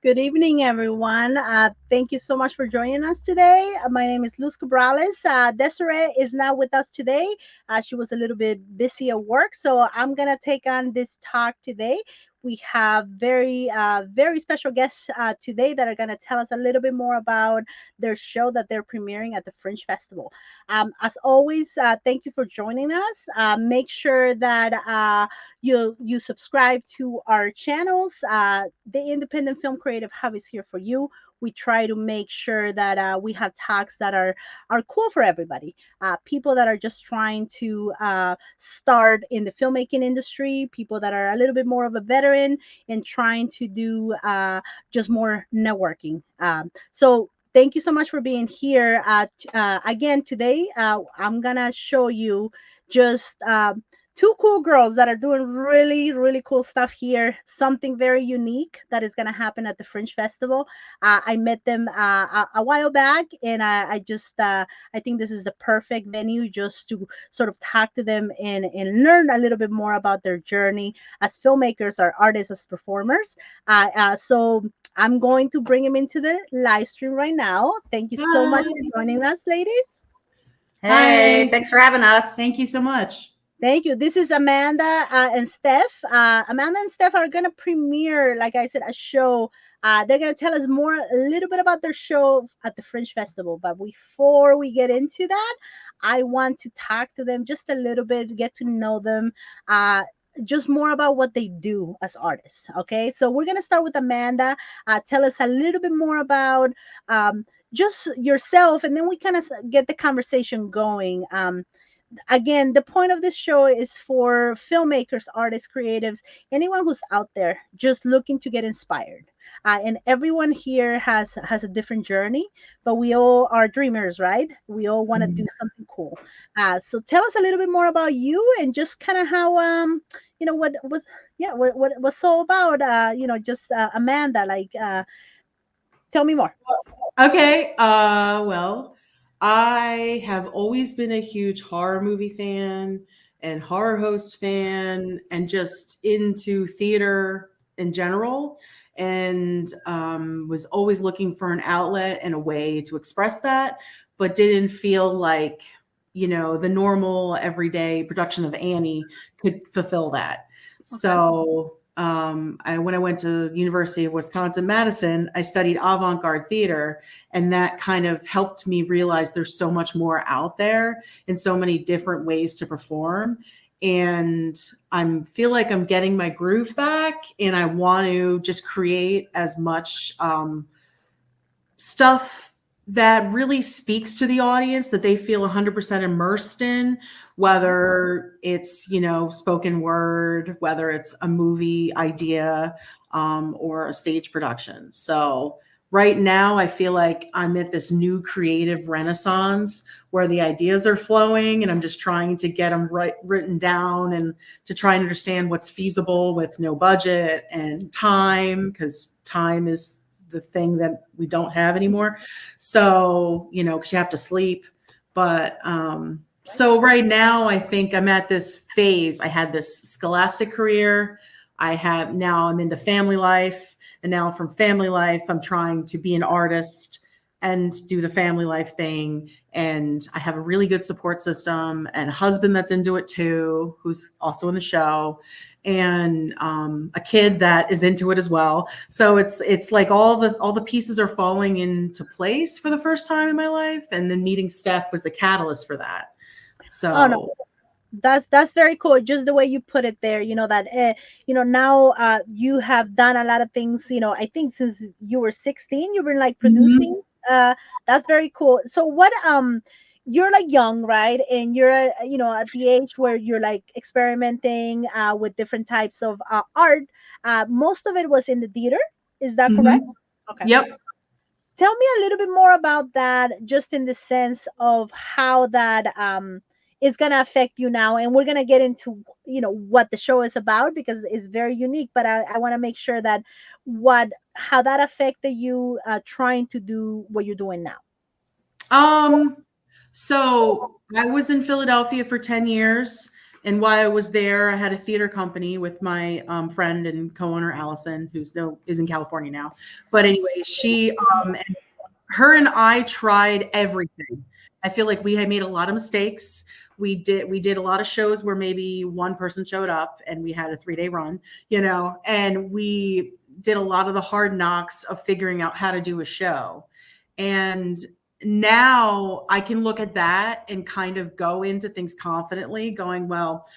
Good evening, everyone. Thank you so much for joining us today. My name is Luz Cabrales. Desiree is not with us today. She was a little bit busy at work, so I'm gonna take on this talk today. We have very special guests today that are gonna tell us a little bit more about their show that they're premiering at the Fringe Festival. As always, thank you for joining us. Make sure that you subscribe to our channels. The Independent Film Creative Hub is here for you. We try to make sure that we have talks that are cool for everybody. People that are just trying to start in the filmmaking industry, people that are a little bit more of a veteran and trying to do just more networking. So thank you so much for being here. Again, today I'm gonna show you just two cool girls that are doing really cool stuff here. Something very unique that is going to happen at the Fringe Festival. I met them a while back, and I think this is the perfect venue just to sort of talk to them and learn a little bit more about their journey as filmmakers or artists, as performers. So I'm going to bring them into the live stream right now. Thank you so much for joining us, ladies. Hey, thanks for having us. Thank you so much. Thank you. This is Amanda and Steph. Amanda and Steph are going to premiere, like I said, a show. They're going to tell us a little bit about their show at the Fringe Festival. But before we get into that, I want to talk to them just a little bit, get to know them, just more about what they do as artists. Okay, so we're going to start with Amanda. Tell us a little bit more about just yourself, and then we kind of get the conversation going. Again, the point of this show is for filmmakers, artists, creatives, anyone who's out there just looking to get inspired. And everyone here has a different journey, but we all are dreamers, right? We all want to do something cool. So tell us a little bit more about you and just kind of how what was what's so about just Amanda, like tell me more. Okay. Well, I have always been a huge horror movie fan and horror host fan and just into theater in general, and was always looking for an outlet and a way to express that, but didn't feel like, the normal everyday production of Annie could fulfill that. Okay. So when I went to University of Wisconsin-Madison, I studied avant-garde theater, and that kind of helped me realize there's so much more out there and so many different ways to perform. And I feel like I'm getting my groove back, and I want to just create as much stuff that really speaks to the audience, that they feel 100% immersed in, whether it's, spoken word, whether it's a movie idea, or a stage production. So right now I feel like I'm at this new creative renaissance where the ideas are flowing, and I'm just trying to get them written down and to try and understand what's feasible with no budget and time, because time is the thing that we don't have anymore. So, because you have to sleep. But so right now I think I'm at this phase. I had this scholastic career. Now I'm into family life. And now from family life, I'm trying to be an artist and do the family life thing. And I have a really good support system and a husband that's into it too, who's also in the show, and a kid that is into it as well. So it's like all the pieces are falling into place for the first time in my life. And then meeting Steph was the catalyst for that. So no. That's very cool. Just the way you put it there, that now you have done a lot of things. I think since you were 16, you've been like producing. That's very cool. So what you're like young, right? And you're at the age where you're like experimenting with different types of art. Most of it was in the theater. Is that correct? Okay. Yep. Tell me a little bit more about that, just in the sense of how that is going to affect you now. And we're going to get into what the show is about, because it's very unique. But I want to make sure that how that affected you trying to do what you're doing now. So I was in Philadelphia for 10 years, And while I was there, I had a theater company with my friend and co-owner Allison, who's is in California now. But anyway, her and I tried everything. I feel like we had made a lot of mistakes. We did a lot of shows where maybe one person showed up and we had a 3-day run, and we did a lot of the hard knocks of figuring out how to do a show. And now I can look at that and kind of go into things confidently, going, well,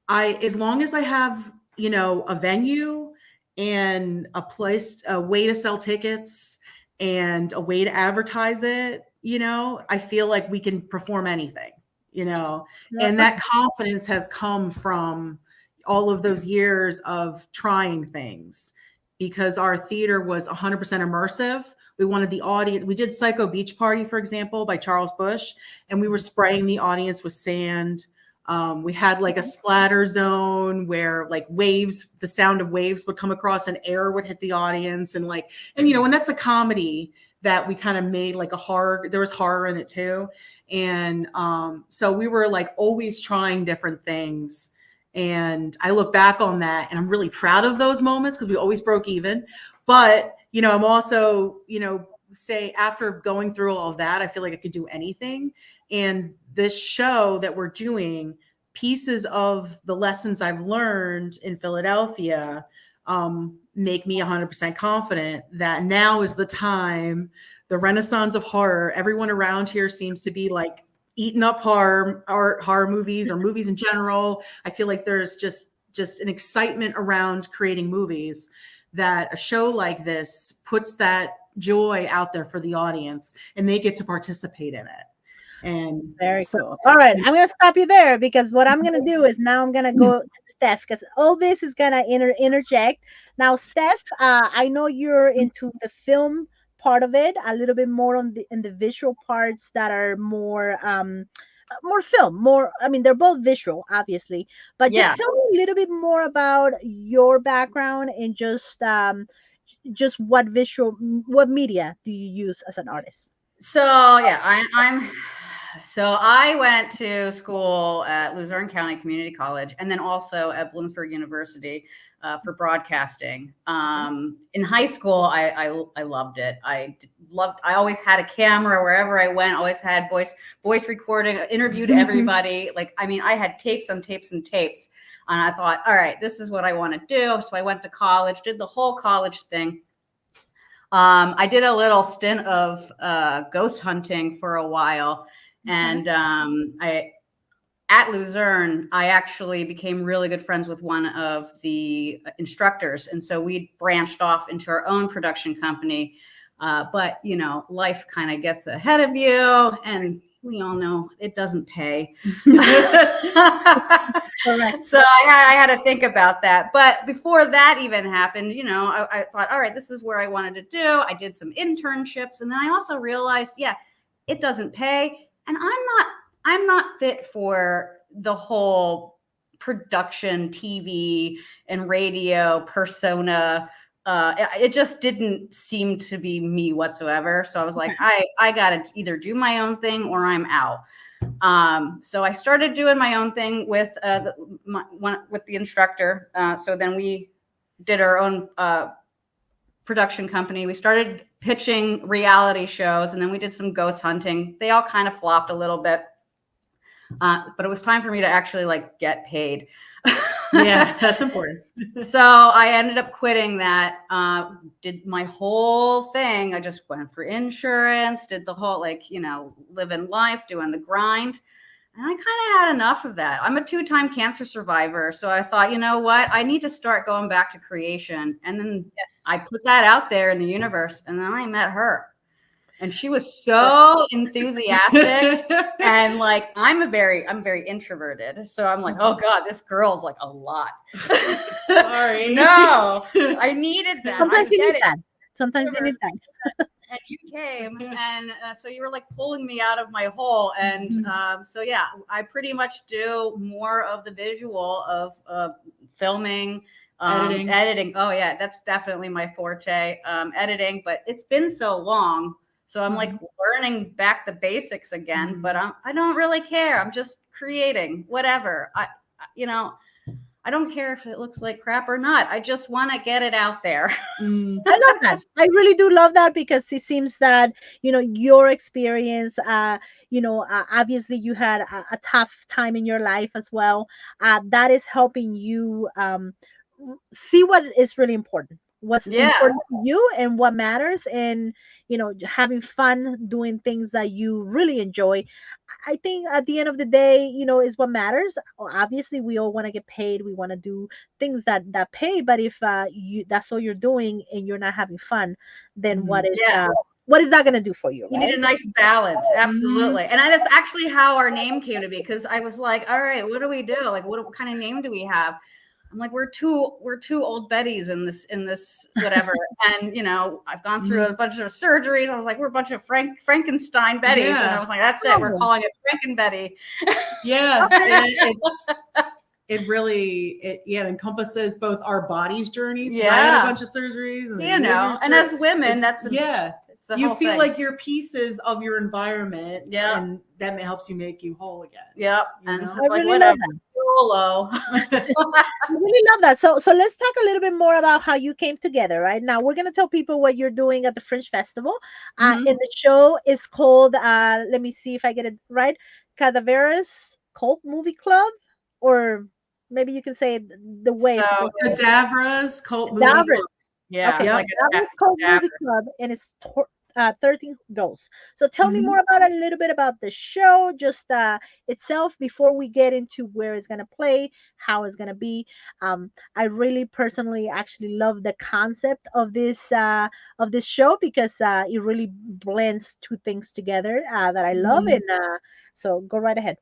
as long as I have, a venue and a way to sell tickets and a way to advertise it, I feel like we can perform anything, and that confidence has come from all of those years of trying things, because our theater was 100% immersive. We wanted the audience. We did Psycho Beach Party, for example, by Charles Bush, and we were spraying the audience with sand. We had like a splatter zone where like waves, the sound of waves would come across and air would hit the audience. And and that's a comedy that we kind of made like a horror. There was horror in it too. And so we were like always trying different things. And I look back on that and I'm really proud of those moments because we always broke even. But, I'm also, say after going through all of that, I feel like I could do anything. And this show that we're doing, pieces of the lessons I've learned in Philadelphia make me 100% confident that now is the time, the renaissance of horror. Everyone around here seems to be like eating up horror movies or movies in general. I feel like there's just an excitement around creating movies, that a show like this puts that joy out there for the audience and they get to participate in it. And very cool. All right, I'm gonna stop you there because what I'm gonna do is now I'm gonna go to Steph, because all this is gonna interject. Now, Steph, I know you're into the film part of it, a little bit more in the visual parts that are more film, I mean, they're both visual, obviously, but just tell me a little bit more about your background and just what media do you use as an artist? So yeah, so I went to school at Luzerne County Community College and then also at Bloomsburg University for broadcasting. In high school, I loved it. I always had a camera wherever I went, always had voice recording, interviewed everybody. I had tapes on tapes and tapes. And I thought, all right, this is what I want to do. So I went to college, did the whole college thing. I did a little stint of ghost hunting for a while. And at Luzerne, I actually became really good friends with one of the instructors. And so we branched off into our own production company. But, life kind of gets ahead of you. And we all know it doesn't pay. Correct. So I had to think about that. But before that even happened, I thought, all right, this is where I wanted to do. I did some internships. And then I also realized, it doesn't pay. And I'm not fit for the whole production, TV and radio persona. It just didn't seem to be me whatsoever. So I was like, I got to either do my own thing or I'm out. So I started doing my own thing with the instructor. So then we did our own production company. We started pitching reality shows, and then we did some ghost hunting. They all kind of flopped a little bit, but it was time for me to actually get paid. Yeah, that's important. So I ended up quitting that, did my whole thing. I just went for insurance, did the whole, living life, doing the grind. And I kind of had enough of that. I'm a 2-time cancer survivor. So I thought, you know what? I need to start going back to creation. And then I put that out there in the universe. And then I met her. And she was so enthusiastic. And I'm very introverted. So I'm like, oh God, this girl's a lot. Sorry. No, I needed that. Sometimes you need that. Sometimes you need that. And you came, and so you were pulling me out of my hole. And so I pretty much do more of the visual of filming, editing. Oh yeah, that's definitely my forte, editing. But it's been so long So I'm like learning back the basics again, but I don't really care. I'm just creating whatever. You know, I don't care if it looks like crap or not. I just want to get it out there. I love that. I really do love that, because it seems that, your experience, obviously you had a tough time in your life as well. That is helping you see what is really important, what's important to you and what matters, and having fun doing things that you really enjoy. I think at the end of the day, is what matters. Obviously we all want to get paid, we want to do things that pay, but if that's all you're doing and you're not having fun, then what is that going to do for you? You right? need a nice balance. Absolutely. And that's actually how our name came to be, because I was like, all right, what do we do? Like, what kind of name do we have? I'm like, we're two old Bettys in this whatever. And I've gone through a bunch of surgeries. I was like, we're a bunch of Frankenstein Bettys. And I was like, that's it. We're calling it FrankenBetty. Yeah. It really encompasses both our body's journeys. I had a bunch of surgeries, and and as women, you feel like you're pieces of your environment, and that helps you make you whole again. And I really love that. YOLO. I really love that. So let's talk a little bit more about how you came together. Right now, we're gonna tell people what you're doing at the Fringe Festival. And the show is called, let me see if I get it right, Cadavera's Cult Movie Club, or maybe you can say it the way it's supposed to be. Cadavera's Cult Movie Club. Yeah, okay. like Cadavera's Cult Movie Club, and it's 13 Ghosts. So tell me more about a little bit about the show, just itself, before we get into where it's gonna play, how it's gonna be. I really personally actually love the concept of this show, because it really blends two things together that I love. And so go right ahead.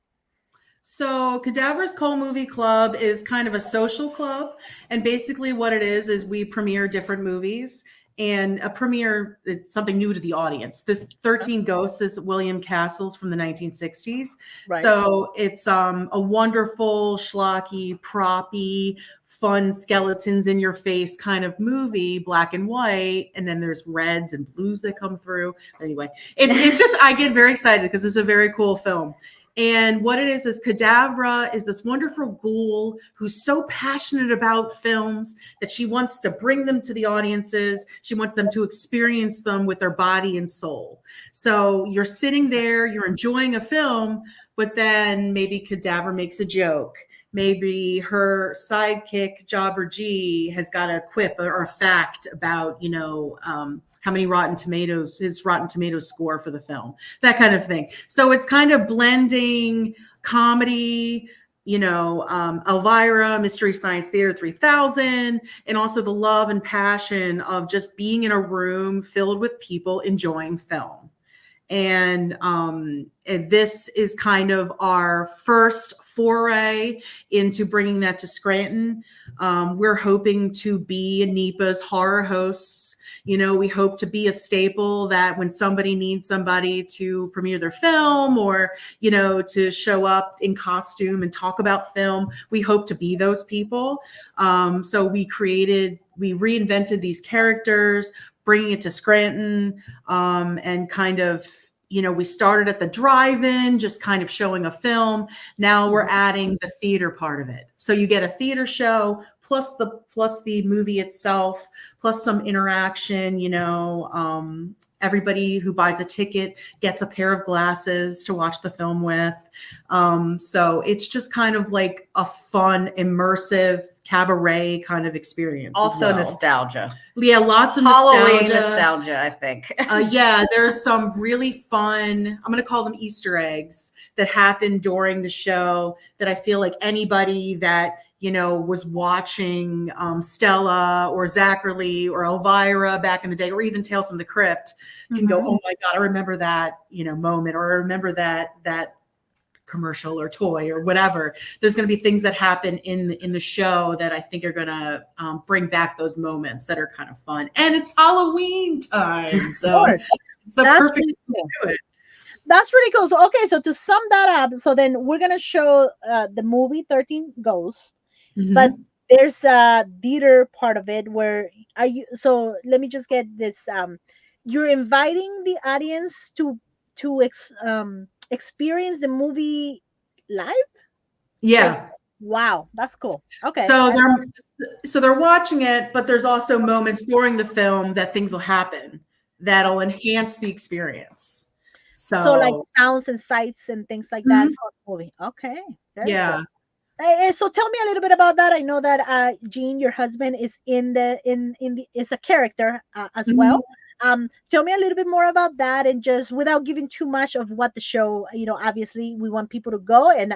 So Cadavera's Cult Movie Club is kind of a social club, and basically what it is we premiere different movies. And a premiere, it's something new to the audience. This 13 Ghosts is William Castle's from the 1960s. Right. So it's a wonderful, schlocky, proppy, fun skeletons in your face kind of movie, black and white. And then there's reds and blues that come through. Anyway, it's just, I get very excited because it's a very cool film. And what it is Cadavera is this wonderful ghoul who's so passionate about films that she wants to bring them to the audiences. She wants them to experience them with their body and soul. So you're sitting there, you're enjoying a film, but then maybe Cadavera makes a joke. Maybe her sidekick, Jobber G, has got a quip or a fact about, how many his Rotten Tomatoes score for the film, that kind of thing. So it's kind of blending comedy, Elvira, Mystery Science Theater 3000, and also the love and passion of just being in a room filled with people enjoying film. And this is kind of our first foray into bringing that to Scranton. We're hoping to be NEPA's horror hosts. We hope to be a staple that when somebody needs somebody to premiere their film or, to show up in costume and talk about film, we hope to be those people. So we reinvented these characters, bringing it to Scranton, and kind of, we started at the drive-in, just kind of showing a film. Now we're adding the theater part of it. So you get a theater show plus the movie itself, plus some interaction. Everybody who buys a ticket gets a pair of glasses to watch the film with. So it's just kind of like a fun, immersive cabaret kind of experience. Also nostalgia. Yeah, lots of Halloween nostalgia, I think. Yeah, there's some really fun, I'm going to call them Easter eggs, that happen during the show that I feel like anybody that was watching Stella or Zachary or Elvira back in the day, or even Tales from the Crypt, can go, oh my God, I remember that, moment, or I remember that commercial or toy or whatever. There's going to be things that happen in the show that I think are going to bring back those moments that are kind of fun. And it's Halloween time, so it's the perfect time to do it. That's really cool. So, okay, so to sum that up, so then we're going to show the movie 13 Ghosts, but there's a theater part of it where so let me just get this. you're inviting the audience to experience the movie live. Like, Yeah. wow, that's cool. Okay. So they're watching it, but there's also moments during the film that things will happen that'll enhance the experience. So like So sounds and sights and things like that mhm, for the movie. Okay, very cool. yeah. So tell me a little bit about that. I know that Gene, your husband, is in the is a character as well. Mhm. Tell me a little bit more about that, and just without giving too much of what the show. Obviously, we want people to go and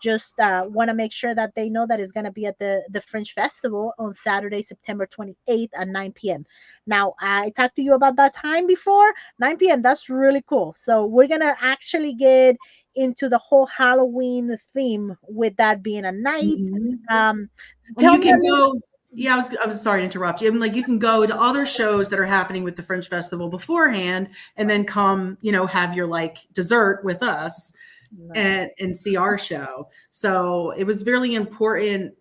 just want to make sure that they know that it's going to be at the Fringe Festival on Saturday, September 28th at 9 p.m. Now, I talked to you about that time before, 9 p.m. That's really cool. So we're gonna actually get into the whole Halloween theme with that being a night. Mhm. Um, And tell you me a can little. go, yeah, I was sorry to interrupt you. I'm like, you can go to other shows that are happening with the Fringe Festival beforehand and then come, have your like dessert with us and see our show. So it was really important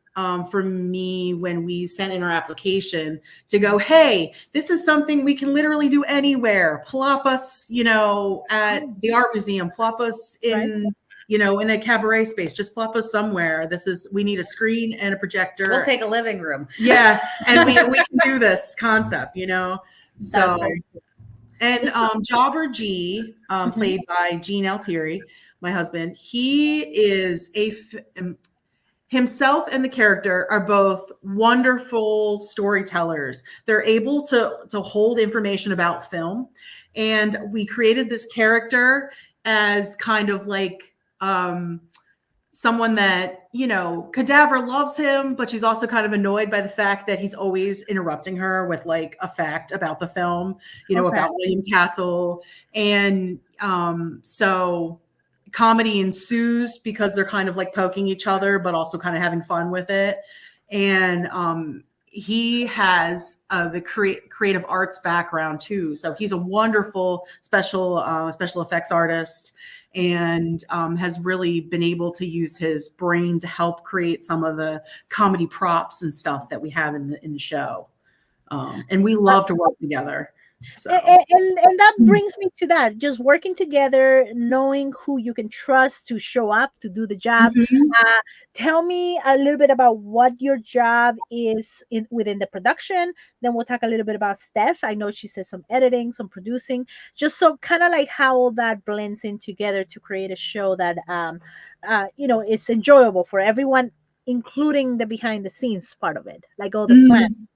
for me when we sent in our application to go, hey, this is something we can literally do anywhere. Plop us, at the art museum, plop us Right. in a cabaret space, just plop us somewhere. We need a screen and a projector. We'll take a living room. Yeah. And we can do this concept, That's So, very cool. and Jobber G, played by Gene Altieri, my husband, he is himself and the character are both wonderful storytellers. They're able to hold information about film. And we created this character as kind of like someone that, Cadavera loves him, but she's also kind of annoyed by the fact that he's always interrupting her with like a fact about the film, about William Castle. And so comedy ensues because they're kind of like poking each other, but also kind of having fun with it. And he has the creative arts background too. So he's a wonderful special effects artist and has really been able to use his brain to help create some of the comedy props and stuff that we have in the show. And we love to work together. So. And that brings me to that, just working together, knowing who you can trust to show up to do the job. Mhm. Tell me a little bit about what your job is within the production. Then we'll talk a little bit about Steph. I know she says some editing, some producing, just so kind of like how all that blends in together to create a show that it's enjoyable for everyone, including the behind the scenes part of it, like all the plan.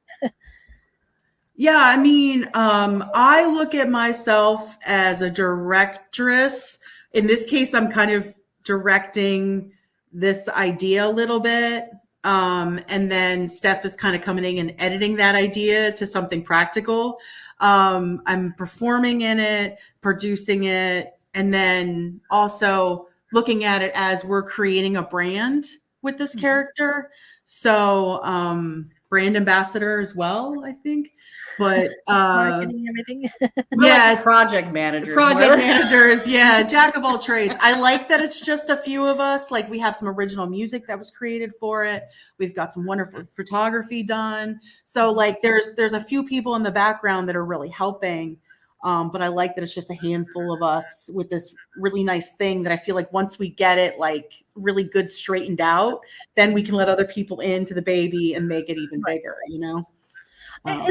Yeah, I mean, I look at myself as a directress. In this case, I'm kind of directing this idea a little bit. And then Steph is kind of coming in and editing that idea to something practical. I'm performing in it, producing it, and then also looking at it as we're creating a brand with this character. So, brand ambassador as well, I think. But Marketing, everything. yeah, Like project managers. yeah, jack of all trades. I like that it's just a few of us. Like we have some original music that was created for it. We've got some wonderful photography done. So like there's a few people in the background that are really helping. But I like that it's just a handful of us with this really nice thing that I feel like once we get it like really good straightened out, then we can let other people into the baby and make it even bigger,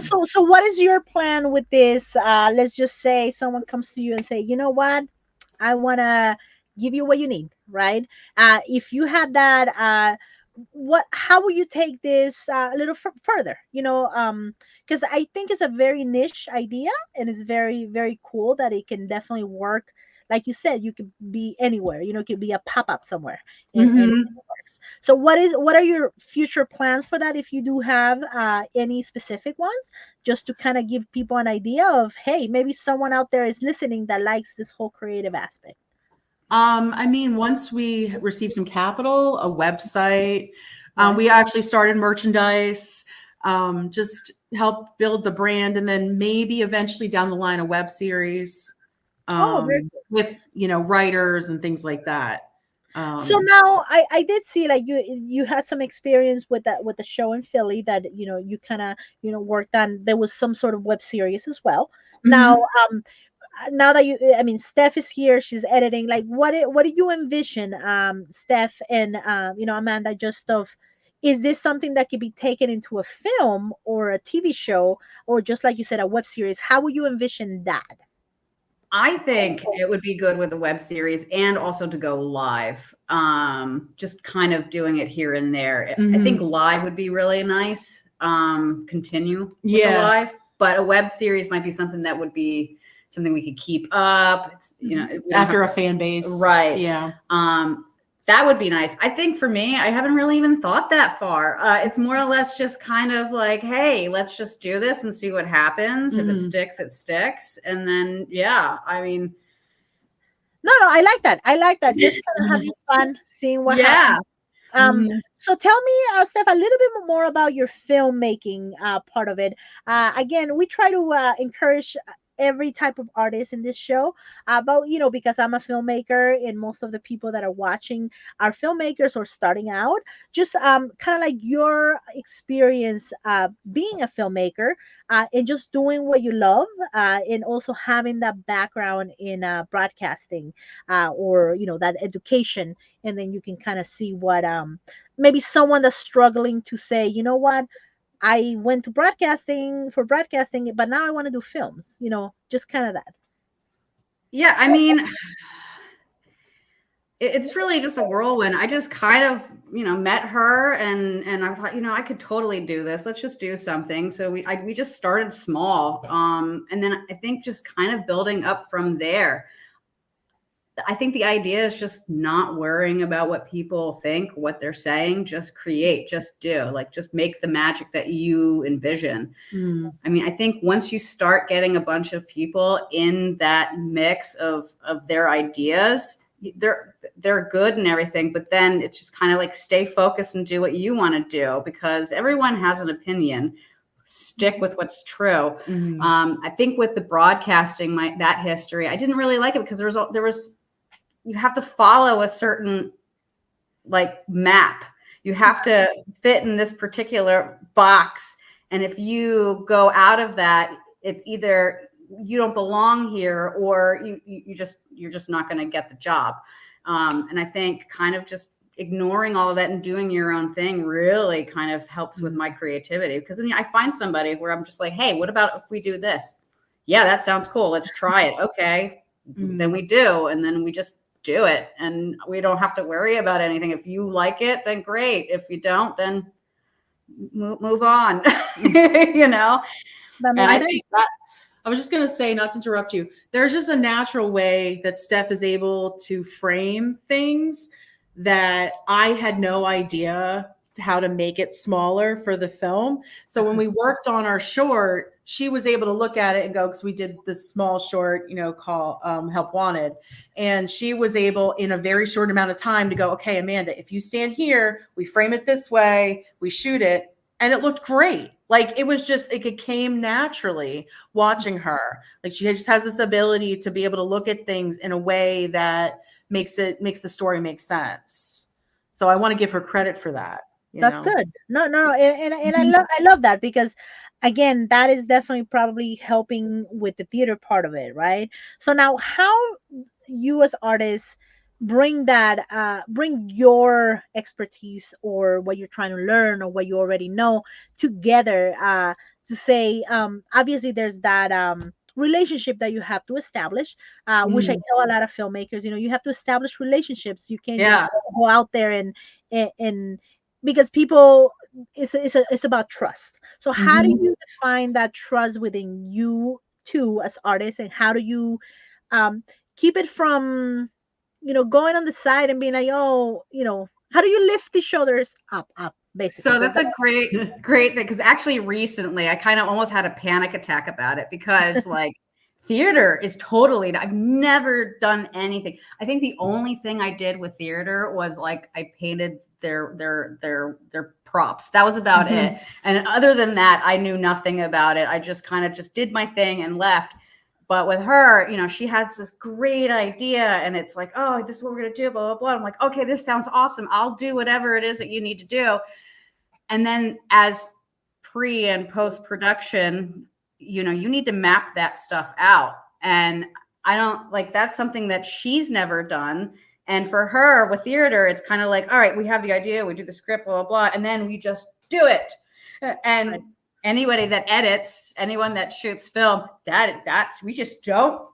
So what is your plan with this? Let's just say someone comes to you and say, you know what, I want to give you what you need, right? If you had that, how will you take this a little further? Because I think it's a very niche idea and it's very, very cool that it can definitely work. Like you said, you could be anywhere. It could be a pop-up somewhere, and it works. So, what are your future plans for that? If you do have any specific ones, just to kind of give people an idea of, hey, maybe someone out there is listening that likes this whole creative aspect. I mean, once we receive some capital, a website, we actually started merchandise, just help build the brand, and then maybe eventually down the line a web series with writers and things like that. So now I did see like you had some experience with the show in Philly that you kind of worked on. There was some sort of web series as well. Now, now that Steph is here, she's editing. Like, what do you envision, Steph and Amanda, just of, is this something that could be taken into a film or a TV show, or just like you said, a web series? How would you envision that? I think it would be good with a web series and also to go live. Just kind of doing it here and there. I think live would be really nice. Continue with the live, but a web series might be something that would be something we could keep up. It's, after a fan base, right? Yeah. That would be nice. I think for me, I haven't really even thought that far. It's more or less just kind of like, hey, let's just do this and see what happens. If it sticks, it sticks. And then, no, I like that. Just kind of having fun, seeing what happens. So tell me, Steph, a little bit more about your filmmaking part of it. Again, we try to encourage every type of artist in this show, but because I'm a filmmaker and most of the people that are watching are filmmakers or starting out, just kind of like your experience being a filmmaker and just doing what you love, and also having that background in broadcasting, or that education, and then you can kind of see what maybe someone that's struggling to say, you know what, I went to broadcasting, but now I want to do films, just kind of that. Yeah, I mean, it's really just a whirlwind. I just kind of, met her and I thought, I could totally do this. Let's just do something. So we just started small. And then I think just kind of building up from there. I think the idea is just not worrying about what people think, what they're saying, just create, just do, like, just make the magic that you envision. I mean, I think once you start getting a bunch of people in that mix of their ideas, they're good and everything, but then it's just kind of like stay focused and do what you want to do, because everyone has an opinion. Stick with what's true. I think with the broadcasting, that history, I didn't really like it because there was you have to follow a certain like map. You have to fit in this particular box. And if you go out of that, it's either you don't belong here or you're just not going to get the job. And I think kind of just ignoring all of that and doing your own thing really kind of helps with my creativity, because then I find somebody where I'm just like, hey, what about if we do this? Yeah, that sounds cool. Let's try it. Okay. Then we do. And then we just do it, and we don't have to worry about anything. If you like it, then great. If you don't, then move on. And I think I was just going to say, not to interrupt you, there's just a natural way that Steph is able to frame things that I had no idea how to make it smaller for the film. So when we worked on our short, she was able to look at it and go, because we did this small short, called Help Wanted. And she was able in a very short amount of time to go, okay, Amanda, if you stand here, we frame it this way, we shoot it. And it looked great. Like it came naturally watching her. Like she just has this ability to be able to look at things in a way that makes the story make sense. So I want to give her credit for that. That's good. No. And I love that, because again, that is definitely probably helping with the theater part of it. Right. So now how you as artists bring your expertise or what you're trying to learn or what you already know together, to say, obviously there's that relationship that you have to establish, which I tell a lot of filmmakers, you have to establish relationships. You can't just go out there and because people, it's about trust. So how do you define that trust within you two as artists, and how do you keep it from going on the side and being like, oh, how do you lift the shoulders up basically? So that's a great thing, because actually recently I kind of almost had a panic attack about it, because like theater is totally, I've never done anything. I think the only thing I did with theater was like I painted their props. That was about it. And other than that, I knew nothing about it. I just kind of just did my thing and left. But with her, she has this great idea, and it's like, oh, this is what we're going to do, blah, blah, blah. I'm like, okay, this sounds awesome. I'll do whatever it is that you need to do. And then as pre and post production, you know, you need to map that stuff out. And I don't like, that's something that she's never done. And for her with theater, it's kind of like, all right, we have the idea, we do the script, blah, blah, blah, and then we just do it. And anybody that edits, anyone that shoots film, that's we just don't.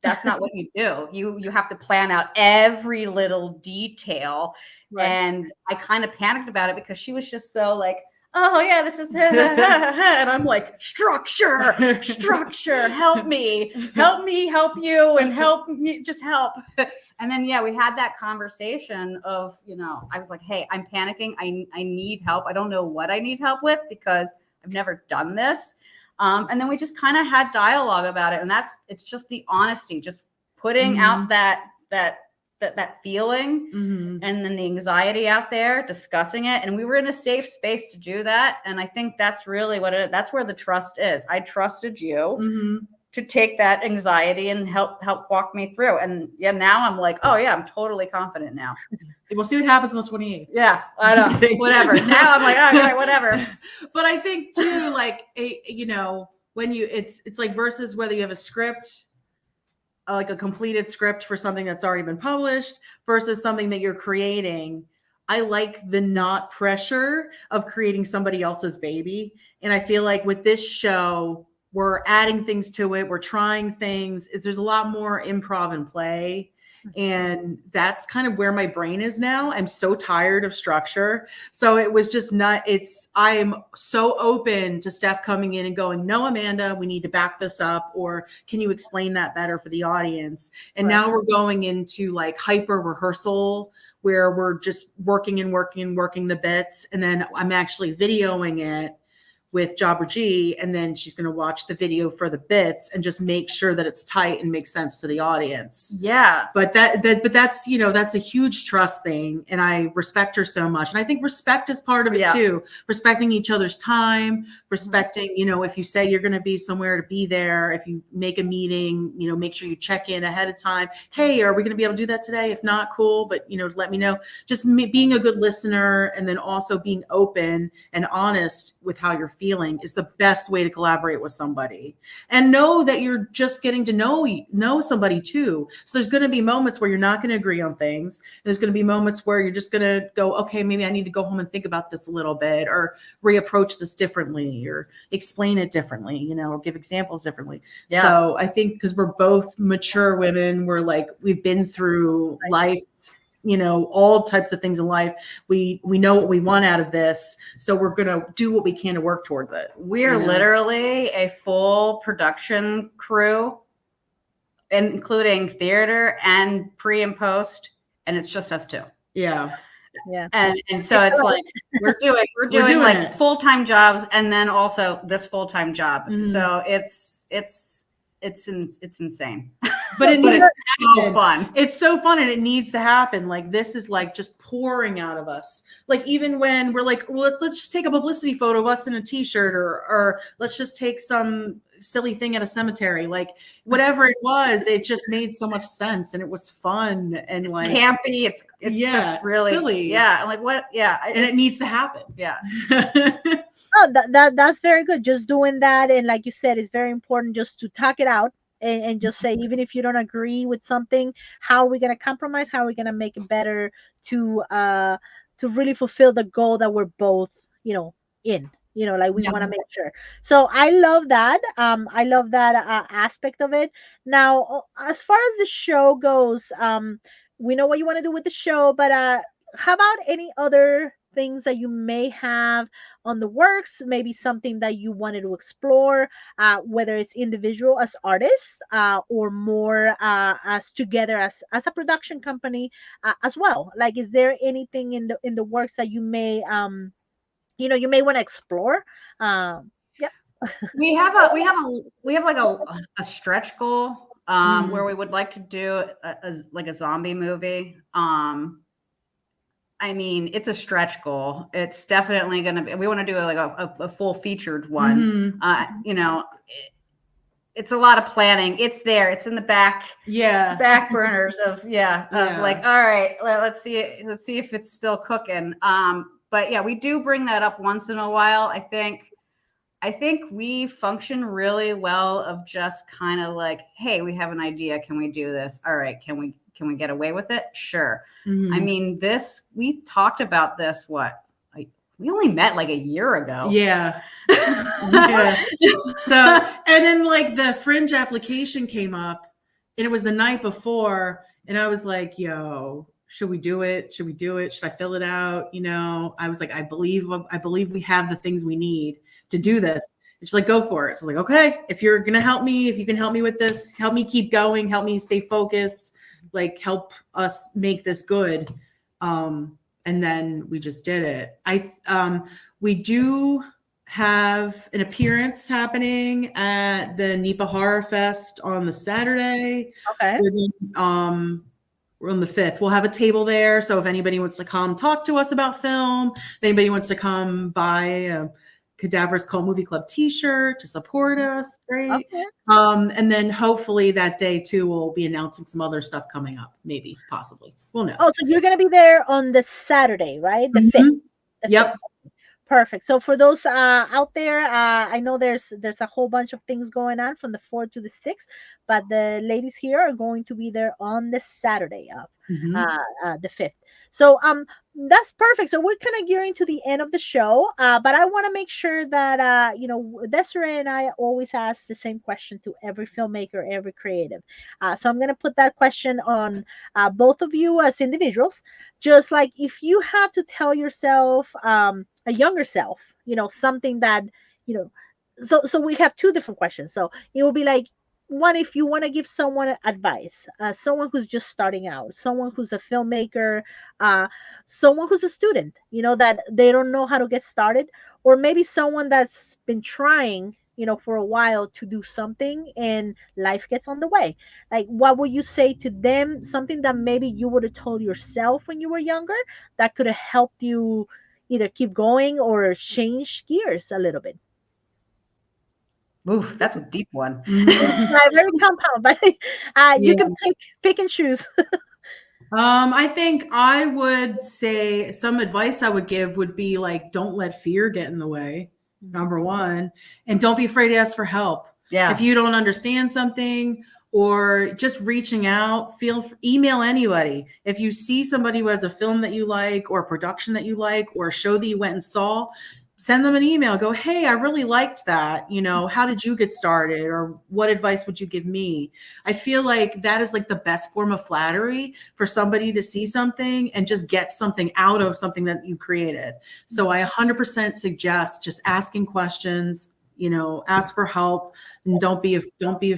That's not what you do. You have to plan out every little detail. Right. And I kind of panicked about it because she was just so like, oh yeah, this is and I'm like, structure, help me, help you, and help me, just help. And then yeah, we had that conversation of, you know, I was like, hey, I'm panicking. I need help. I don't know what I need help with because I've never done this. And then we just kind of had dialogue about it. And it's just the honesty, just putting out that feeling and then the anxiety out there, discussing it. And we were in a safe space to do that. And I think that's really that's where the trust is. I trusted you to take that anxiety and help walk me through. And yeah, now I'm like, oh yeah, I'm totally confident now. We'll see what happens on the 28th. Yeah, I know. Whatever. Now I'm like, oh, all right, whatever. But I think too, like, you know, when it's like versus whether you have a script, like a completed script for something that's already been published versus something that you're creating. I like the not pressure of creating somebody else's baby. And I feel like with this show, we're adding things to it. We're trying things. There's a lot more improv and play. And that's kind of where my brain is now. I'm so tired of structure. So it was just I'm so open to Steph coming in and going, no, Amanda, we need to back this up. Or can you explain that better for the audience? And now we're going into like hyper rehearsal where we're just working the bits. And then I'm actually videoing it with Jobber G, and then she's going to watch the video for the bits and just make sure that it's tight and makes sense to the audience. Yeah. But that's, you know, that's a huge trust thing. And I respect her so much. And I think respect is part of it too. Respecting each other's time, respecting, you know, if you say you're going to be somewhere to be there, if you make a meeting, you know, make sure you check in ahead of time. Hey, are we going to be able to do that today? If not, cool. But, you know, let me know. Just being a good listener and then also being open and honest with how you're feeling is the best way to collaborate with somebody, and know that you're just getting to know somebody too. So there's going to be moments where you're not going to agree on things. There's going to be moments where you're just going to go, okay, maybe I need to go home and think about this a little bit, or reapproach this differently, or explain it differently, you know, or give examples differently. Yeah. So I think because we're both mature women, we've been through life, you know, all types of things in life. We know what we want out of this. So we're going to do what we can to work towards it. We're literally a full production crew, including theater and pre and post. And it's just us two. Yeah. Yeah. And so it's like, we're doing like full-time jobs. And then also this full-time job. So it's insane. But it's so fun. It's so fun, and it needs to happen. Like, this is like just pouring out of us. Like, even when we're like, well, let's just take a publicity photo of us in a t-shirt, or let's just take some silly thing at a cemetery. Like, whatever it was, it just made so much sense, and it was fun and it's like campy. It's just really silly. Yeah. Like what? Yeah. And it needs to happen. Yeah. Oh, that's very good. Just doing that, and like you said, it's very important just to talk it out. And just say, even if you don't agree with something, how are we going to compromise? How are we going to make it better to really fulfill the goal that we're both, you know, in, you know, like we want to make sure. So I love that. I love that aspect of it. Now, as far as the show goes, we know what you want to do with the show, but how about any other things that you may have on the works, maybe something that you wanted to explore, whether it's individual as artists or more as together as a production company as well? Like, is there anything in the works that you may you know, you may want to explore? We have like a stretch goal where we would like to do a zombie movie. I mean, it's a stretch goal. It's definitely going to be, we want to do like a full featured one. You know, it's a lot of planning. It's there. It's in the back burners of like, all right, let's see if it's still cooking. But yeah, we do bring that up once in a while. I think I think we function really well of just kind of like, hey, we have an idea. Can we do this? All right. Can we get away with it? Sure. Mhm. I mean, we talked about this, like we only met like a year ago. Yeah. Yeah. So, and then like the Fringe application came up and it was the night before. And I was like, yo, should we do it? Should we do it? Should I fill it out? You know, I was like, I believe we have the things we need to do this. And she's like, go for it. So I was like, okay, if you're going to help me, if you can help me with this, help me keep going, help me stay focused, like help us make this good. And then we just did it. We do have an appearance happening at the NEPA Horror Fest on the Saturday. Okay. We're on the 5th. We'll have a table there. So if anybody wants to come talk to us about film, if anybody wants to come buy a Cadavera's Cult Movie Club t-shirt to support us, great. Okay. And then hopefully that day too, we'll be announcing some other stuff coming up. Maybe, possibly. We'll know. Oh, so you're going to be there on the Saturday, right? The 5th. Yep. Perfect. So for those out there, I know there's a whole bunch of things going on from the 4th to the 6th, but the ladies here are going to be there on the Saturday of the 5th. So that's perfect. So we're kind of gearing to the end of the show, but I want to make sure that Desiree and I always ask the same question to every filmmaker, every creative. So I'm going to put that question on both of you as individuals. Just like if you had to tell yourself a younger self, something that, so we have two different questions. So it will be like, one, if you want to give someone advice, someone who's just starting out, someone who's a filmmaker, someone who's a student, that they don't know how to get started, or maybe someone that's been trying, for a while to do something and life gets on the way. Like, what would you say to them? Something that maybe you would have told yourself when you were younger that could have helped you either keep going or change gears a little bit. Oof, that's a deep one. Very compound, but you can pick and choose. I think I would say some advice I would give would be like, don't let fear get in the way. Number one, and don't be afraid to ask for help. Yeah. If you don't understand something or just reaching out, email anybody. If you see somebody who has a film that you like or a production that you like or a show that you went and saw, send them an email. Go, hey, I really liked that. How did you get started? Or what advice would you give me? I feel like that is like the best form of flattery for somebody to see something and just get something out of something that you created. So I 100% suggest just asking questions, ask for help, and don't be afraid. Don't be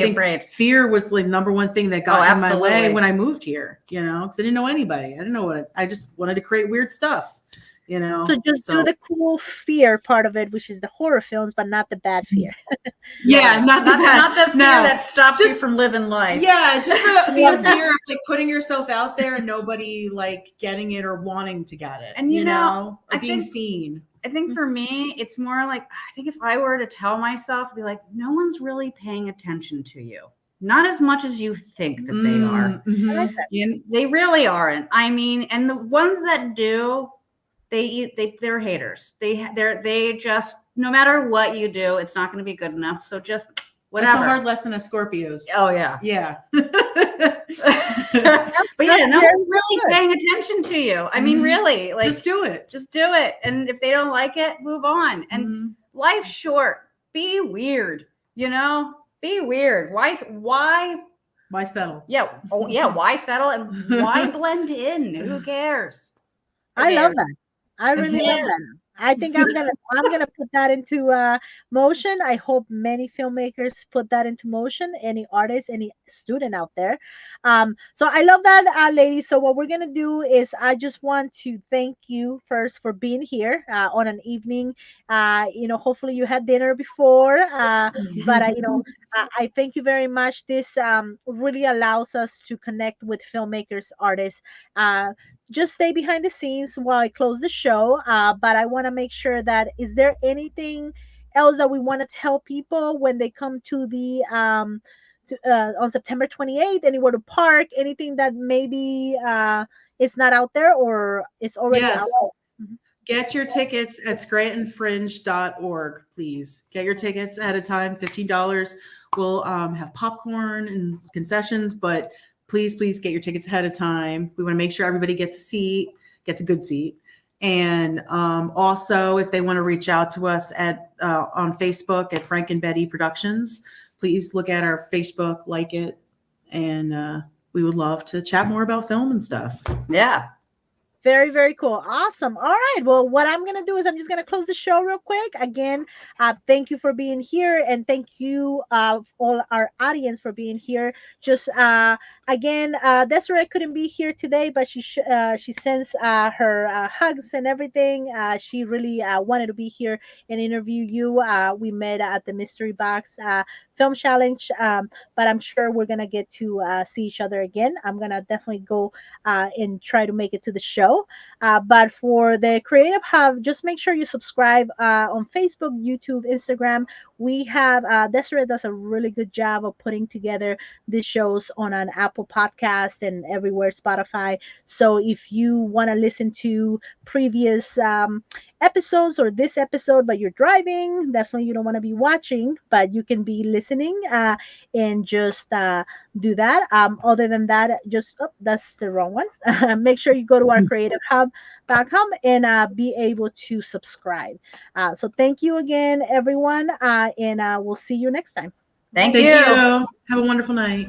afraid. Fear was the number one thing that got in my way when I moved here, because I didn't know anybody. I didn't know I just wanted to create weird stuff. So just do the cool fear part of it, which is the horror films, but not the bad fear. Not the fear that stops you from living life. Yeah, just the fear of like putting yourself out there and nobody like getting it or wanting to get it. And being seen. I think for me, it's more like, I think if I were to tell myself, be like, no one's really paying attention to you. Not as much as you think that they are. I like that. They really aren't. I mean, and the ones that do, they're haters. They just, no matter what you do, it's not going to be good enough. So just whatever. That's a hard lesson of Scorpios. Oh yeah. Yeah. But yeah, no one's really paying attention to you. I mean, really, like just do it. Just do it. And if they don't like it, move on. And life's short. Be weird. Be weird. Why settle? Yeah. Oh yeah. Why settle and why blend in? Who cares? I love that. I really love that. I think I'm gonna put that into motion. I hope many filmmakers put that into motion. Any artist, any student out there. So I love that, ladies. So what we're gonna do is I just want to thank you first for being here on an evening. Hopefully you had dinner before, but I thank you very much. This really allows us to connect with filmmakers, artists. Just stay behind the scenes while I close the show. But I want to make sure that, is there anything else that we want to tell people when they come to the on September 28th, anywhere to park, anything that maybe is not out there or is already out? Get your tickets at scrantonfringe.org, please. Get your tickets ahead of time, $15. We'll have popcorn and concessions, but please get your tickets ahead of time. We want to make sure everybody gets a seat, gets a good seat. And also, if they want to reach out to us on Facebook at FrankenBetty Productions, please look at our Facebook, like it, and we would love to chat more about film and stuff. Yeah. Very, very cool. Awesome. All right. Well, what I'm going to do is I'm just going to close the show real quick. Again, thank you for being here. And thank you, all our audience, for being here. Just again, Desiree couldn't be here today, but she sends her hugs and everything. She really wanted to be here and interview you. We met at the Mystery Box Film Challenge, but I'm sure we're going to get to see each other again. I'm going to definitely go and try to make it to the show. But for the Creative Hub, just make sure you subscribe on Facebook, YouTube, Instagram. We have Desiree does a really good job of putting together these shows on an Apple podcast and everywhere, Spotify. So if you want to listen to previous episodes or this episode, but you're driving, definitely you don't want to be watching, but you can be listening and just do that. Other than that, just that's the wrong one. Make sure you go to our creativehub.com and be able to subscribe. So thank you again, everyone, and we'll see you next time. Thank you. you. Have a wonderful night.